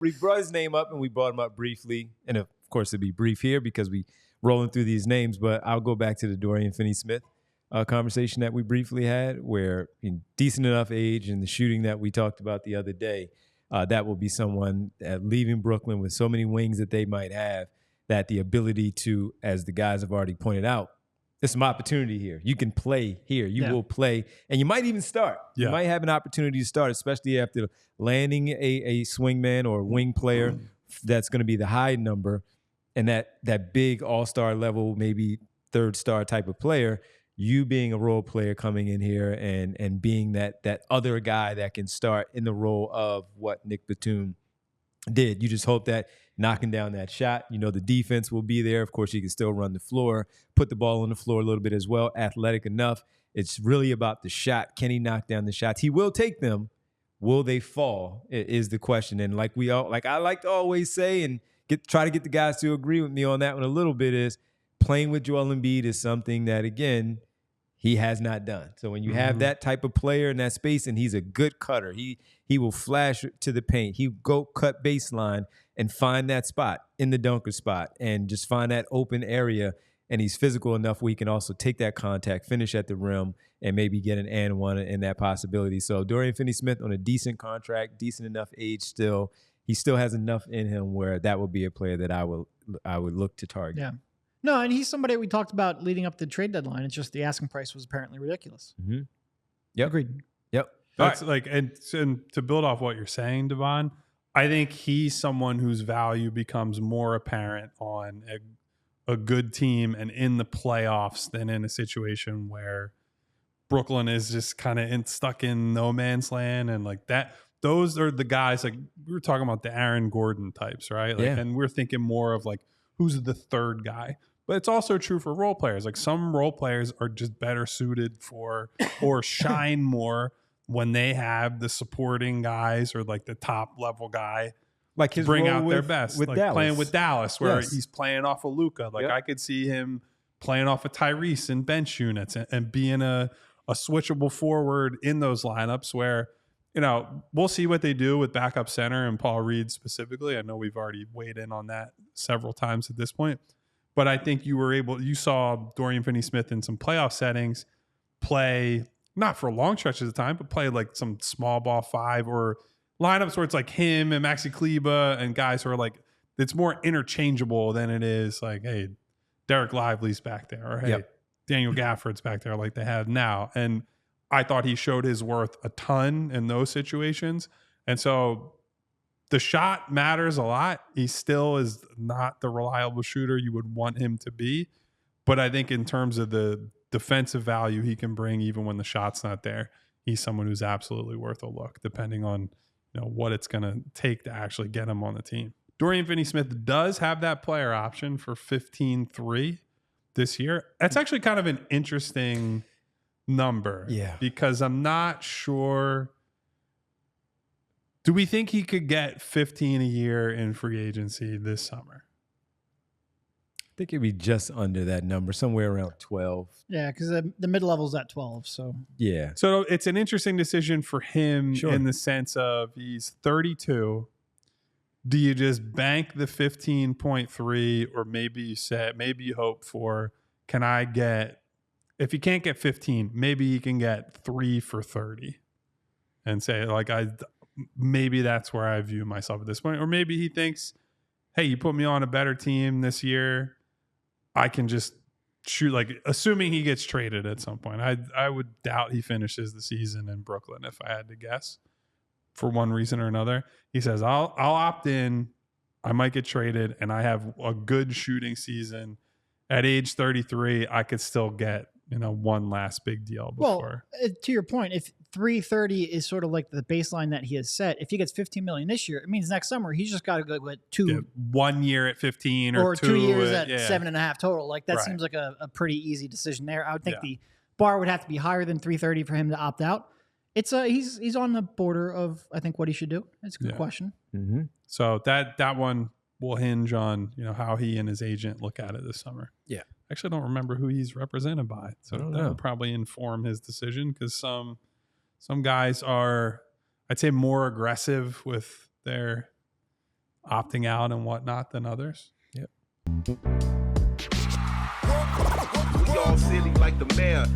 We brought his name up and we brought him up briefly. And of course, it'd be brief here because we rolling through these names, but I'll go back to the Dorian Finney-Smith conversation that we briefly had, where in decent enough age and the shooting that we talked about the other day, that will be someone leaving Brooklyn with so many wings that they might have, that the ability to, as the guys have already pointed out, there's some opportunity here. You can play here. You will play, and you might even start. You might have an opportunity to start, especially after landing a swingman or a wing player that's going to be the high number, and that big all-star level, maybe third-star type of player. You being a role player coming in here and being that other guy that can start in the role of what Nick Batum did. You just hope that knocking down that shot, the defense will be there. Of course, you can still run the floor, put the ball on the floor a little bit as well, athletic enough. It's really about the shot. Can he knock down the shots? He will take them. Will they fall is the question. And like I like to always say and try to get the guys to agree with me on that one a little bit, is playing with Joel Embiid is something that, again, he has not done. So when you have that type of player in that space, and he's a good cutter, he will flash to the paint. He go cut baseline and find that spot in the dunker spot and just find that open area. And he's physical enough where he can also take that contact, finish at the rim, and maybe get an and one in that possibility. So Dorian Finney-Smith on a decent contract, decent enough age still. He still has enough in him where that would be a player that I would look to target. Yeah. No, and he's somebody we talked about leading up to the trade deadline. It's just the asking price was apparently ridiculous. Mm-hmm. Yep. Agreed. Yep. That's and to build off what you're saying, Devon, I think he's someone whose value becomes more apparent on a good team and in the playoffs than in a situation where Brooklyn is just kind of stuck in no man's land. And like that, those are the guys, like we were talking about the Aaron Gordon types, right? Like, and we're thinking more of like, who's the third guy? But it's also true for role players. Like some role players are just better suited for or shine more when they have the supporting guys or like the top level guy, like his bring role out their best. With like Dallas. playing with Dallas, where he's playing off of Luka. Like I could see him playing off of Tyrese in bench units and being a switchable forward in those lineups where, we'll see what they do with backup center and Paul Reed specifically. I know we've already weighed in on that several times at this point. But I think you saw Dorian Finney-Smith in some playoff settings play, not for long stretches of time, but play like some small ball five or lineups where it's like him and Maxi Kleber and guys who are like, it's more interchangeable than it is like, hey, Derek Lively's back there, or hey, Daniel Gafford's back there like they have now. And I thought he showed his worth a ton in those situations. And so the shot matters a lot. He still is not the reliable shooter you would want him to be. But I think in terms of the defensive value he can bring, even when the shot's not there, he's someone who's absolutely worth a look, depending on what it's going to take to actually get him on the team. Dorian Finney-Smith does have that player option for 15-3 this year. That's actually kind of an interesting number. Yeah. Because I'm not sure. Do we think he could get 15 a year in free agency this summer? I think it'd be just under that number, somewhere around 12. Yeah, because the mid-level's at 12. So yeah. So it's an interesting decision for him in the sense of he's 32. Do you just bank the 15.3, or maybe you hope for, can I get, if he can't get 15, maybe he can get 3 for 30 and say like, maybe that's where I view myself at this point. Or maybe he thinks, hey, you put me on a better team this year, I can just shoot, like assuming he gets traded at some point. I would doubt he finishes the season in Brooklyn if I had to guess, for one reason or another. He says, I'll opt in. I might get traded, and I have a good shooting season. At age 33, I could still get one last big deal before. Well, to your point, if 330 is sort of like the baseline that he has set, if he gets 15 million this year, it means next summer he's just got to go with 1 year at 15 or 2 years at 7.5 total. Like that seems like a pretty easy decision there. I would think the bar would have to be higher than 330 for him to opt out. It's he's on the border of, I think, what he should do. It's a good question. Mm-hmm. So that one will hinge on how he and his agent look at it this summer. Yeah. I actually don't remember who he's represented by, so that will probably inform his decision, because some guys are, I'd say, more aggressive with their opting out and whatnot than others. Yep. We all silly like the mayor.